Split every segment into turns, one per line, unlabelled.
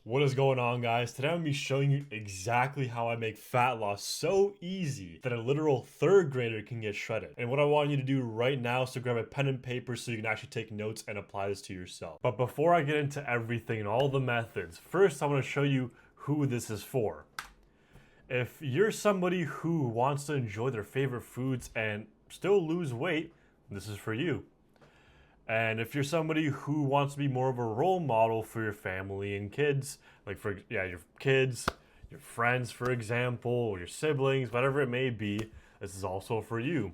What is going on, guys? Today I'm going to be showing you exactly how I make fat loss so easy that a literal third grader can get shredded. And what I want you to do right now is to grab a pen and paper so you can actually take notes and apply this to yourself. But before I get into everything and all the methods, first I want to show you who this is for. If you're somebody who wants to enjoy their favorite foods and still lose weight, this is for you. And if you're somebody who wants to be more of a role model for your family and kids, like your kids, your friends, for example, or your siblings, whatever it may be, this is also for you.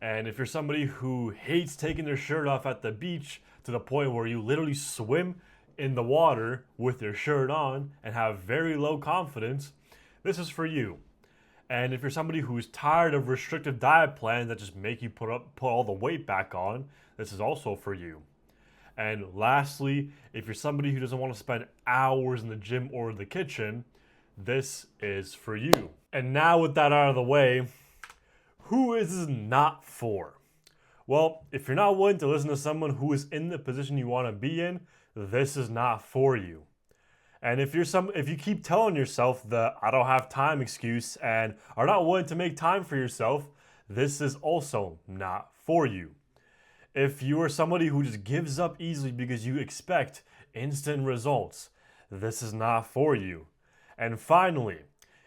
And if you're somebody who hates taking their shirt off at the beach to the point where you literally swim in the water with your shirt on and have very low confidence, this is for you. And if you're somebody who's tired of restrictive diet plans that just make you put all the weight back on, this is also for you. And lastly, if you're somebody who doesn't want to spend hours in the gym or the kitchen, this is for you. And now with that out of the way, who is this not for? Well, if you're not willing to listen to someone who is in the position you want to be in, this is not for you. And if you keep telling yourself the "I don't have time" excuse and are not willing to make time for yourself, this is also not for you. If you are somebody who just gives up easily because you expect instant results, this is not for you. And finally,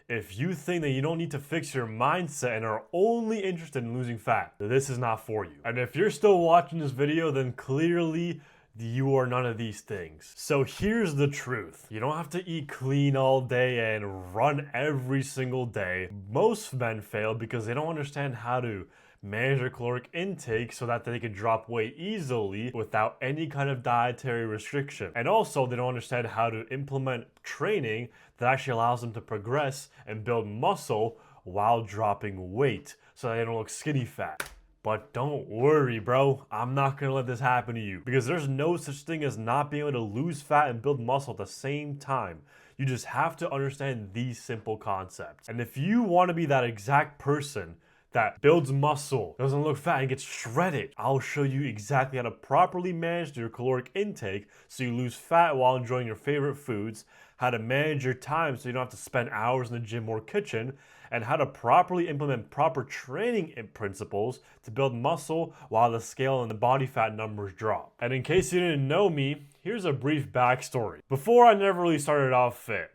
if you think that you don't need to fix your mindset and are only interested in losing fat, this is not for you. And if you're still watching this video, then clearly you are none of these things. So here's the truth. You don't have to eat clean all day and run every single day. Most men fail because they don't understand how to manage their caloric intake so that they can drop weight easily without any kind of dietary restriction. And also, they don't understand how to implement training that actually allows them to progress and build muscle while dropping weight so that they don't look skinny fat. But don't worry, bro. I'm not gonna let this happen to you because there's no such thing as not being able to lose fat and build muscle at the same time. You just have to understand these simple concepts. And if you want to be that exact person that builds muscle, doesn't look fat, and gets shredded, I'll show you exactly how to properly manage your caloric intake so you lose fat while enjoying your favorite foods, how to manage your time so you don't have to spend hours in the gym or kitchen, and how to properly implement proper training principles to build muscle while the scale and the body fat numbers drop. And in case you didn't know me, here's a brief backstory. Before, I never really started off fit.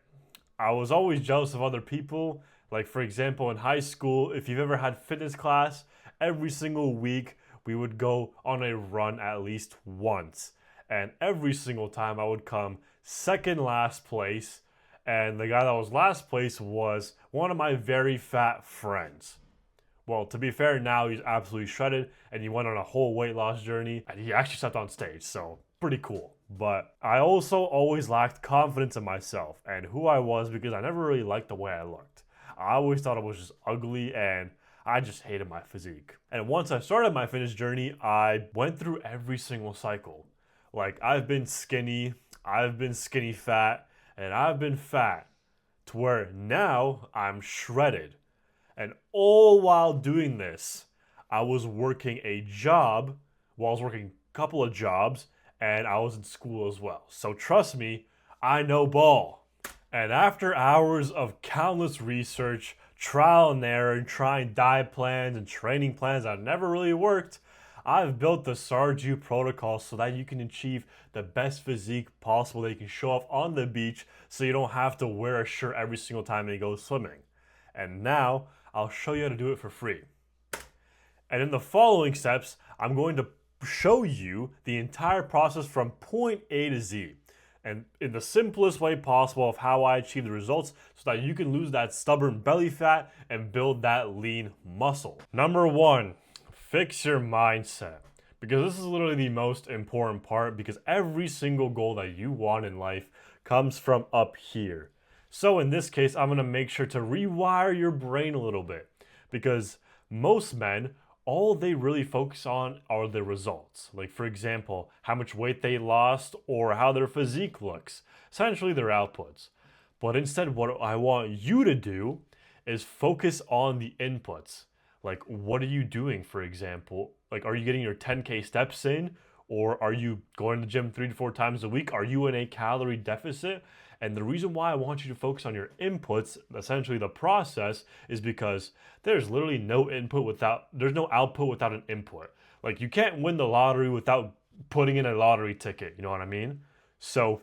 I was always jealous of other people. Like, for example, in high school, if you've ever had fitness class, every single week we would go on a run at least once. And every single time I would come second last place. And the guy that was last place was one of my very fat friends. Well, to be fair, now he's absolutely shredded and he went on a whole weight loss journey and he actually stepped on stage, so pretty cool. But I also always lacked confidence in myself and who I was because I never really liked the way I looked. I always thought it was just ugly and I just hated my physique. And once I started my fitness journey, I went through every single cycle. Like, I've been skinny fat, and I've been fat to where now I'm shredded. And all while doing this, I was working a job, I was working a couple of jobs, and I was in school as well. So trust me, I know ball. And after hours of countless research, trial and error, and trying diet plans and training plans that never really worked, I've built the Sarjoo protocol so that you can achieve the best physique possible that you can show off on the beach so you don't have to wear a shirt every single time you go swimming. And now, I'll show you how to do it for free. And in the following steps, I'm going to show you the entire process from point A to Z. And in the simplest way possible of how I achieve the results so that you can lose that stubborn belly fat and build that lean muscle. Number one, fix your mindset. Because this is literally the most important part because every single goal that you want in life comes from up here. So in this case, I'm gonna make sure to rewire your brain a little bit because most men, all they really focus on are the results. Like, for example, how much weight they lost or how their physique looks, essentially their outputs. But instead, what I want you to do is focus on the inputs. Like, what are you doing, for example? Like, are you getting your 10K steps in? Or are you going to the gym 3 to 4 times a week? Are you in a calorie deficit? And the reason why I want you to focus on your inputs, essentially the process, is because there's literally there's no output without an input. Like you can't win the lottery without putting in a lottery ticket, you know what I mean? So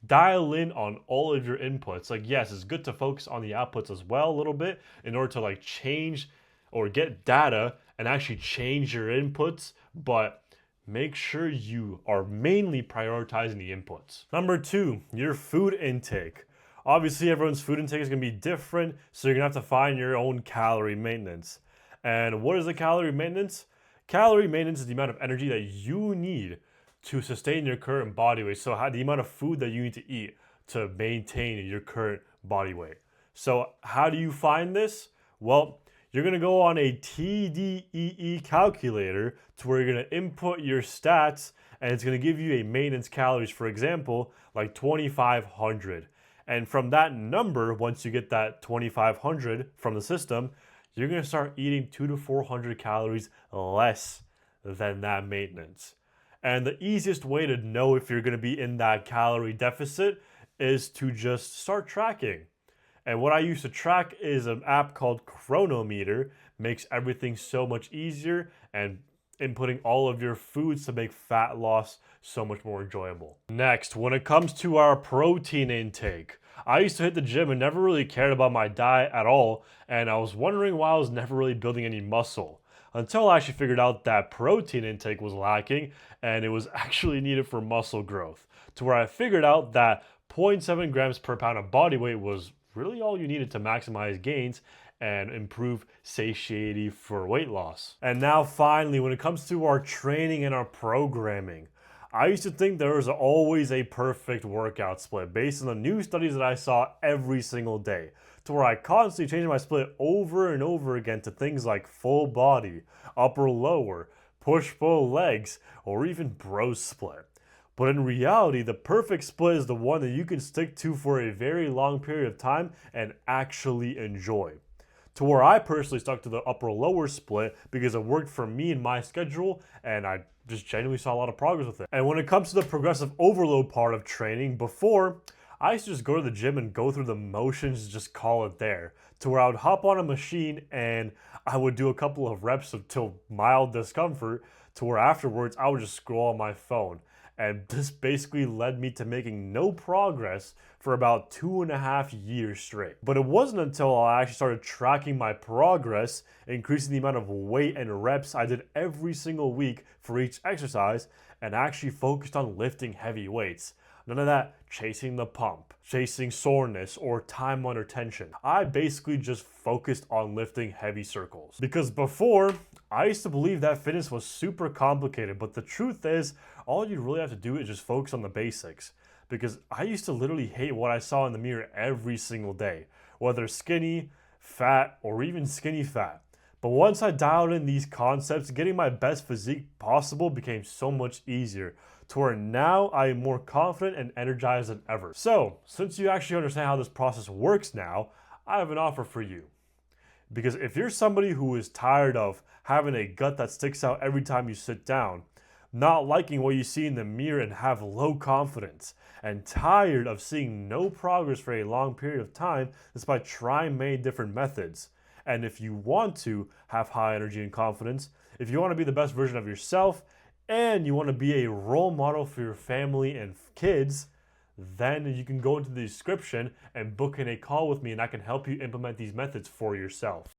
dial in on all of your inputs. Like yes, it's good to focus on the outputs as well a little bit in order to like change or get data and actually change your inputs, but make sure you are mainly prioritizing the inputs. Number 2, your food intake. Obviously, everyone's food intake is going to be different, so you're going to have to find your own calorie maintenance. And what is the calorie maintenance? Calorie maintenance is the amount of energy that you need to sustain your current body weight. So the amount of food that you need to eat to maintain your current body weight. So how do you find this? Well, you're going to go on a TDEE calculator to where you're going to input your stats and it's going to give you a maintenance calories, for example, like 2,500. And from that number, once you get that 2,500 from the system, you're going to start eating 200 to 400 calories less than that maintenance. And the easiest way to know if you're going to be in that calorie deficit is to just start tracking. And what I use to track is an app called Chronometer. Makes everything so much easier, and inputting all of your foods to make fat loss so much more enjoyable. Next, when it comes to our protein intake, I used to hit the gym and never really cared about my diet at all, and I was wondering why I was never really building any muscle. Until I actually figured out that protein intake was lacking and it was actually needed for muscle growth. To where I figured out that 0.7 grams per pound of body weight was really all you needed to maximize gains and improve satiety for weight loss. And now finally, when it comes to our training and our programming, I used to think there was always a perfect workout split based on the new studies that I saw every single day, to where I constantly changed my split over and over again to things like full body, upper lower, push-pull legs, or even bro split. But in reality, the perfect split is the one that you can stick to for a very long period of time and actually enjoy. To where I personally stuck to the upper lower split because it worked for me and my schedule, and I just genuinely saw a lot of progress with it. And when it comes to the progressive overload part of training, before, I used to just go to the gym and go through the motions and just call it there. To where I would hop on a machine and I would do a couple of reps until mild discomfort, to where afterwards I would just scroll on my phone. And this basically led me to making no progress for about 2.5 years straight. But it wasn't until I actually started tracking my progress, increasing the amount of weight and reps I did every single week for each exercise, and actually focused on lifting heavy weights. None of that chasing the pump, chasing soreness, or time under tension. I basically just focused on lifting heavy circles. Because before, I used to believe that fitness was super complicated, but the truth is, all you really have to do is just focus on the basics. Because I used to literally hate what I saw in the mirror every single day, whether skinny, fat, or even skinny fat. But once I dialed in these concepts, getting my best physique possible became so much easier, to where now I am more confident and energized than ever. So, since you actually understand how this process works now, I have an offer for you. Because if you're somebody who is tired of having a gut that sticks out every time you sit down, not liking what you see in the mirror and have low confidence, and tired of seeing no progress for a long period of time despite trying many different methods, and if you want to have high energy and confidence, if you want to be the best version of yourself, and you want to be a role model for your family and kids, then you can go into the description and book in a call with me, and I can help you implement these methods for yourself.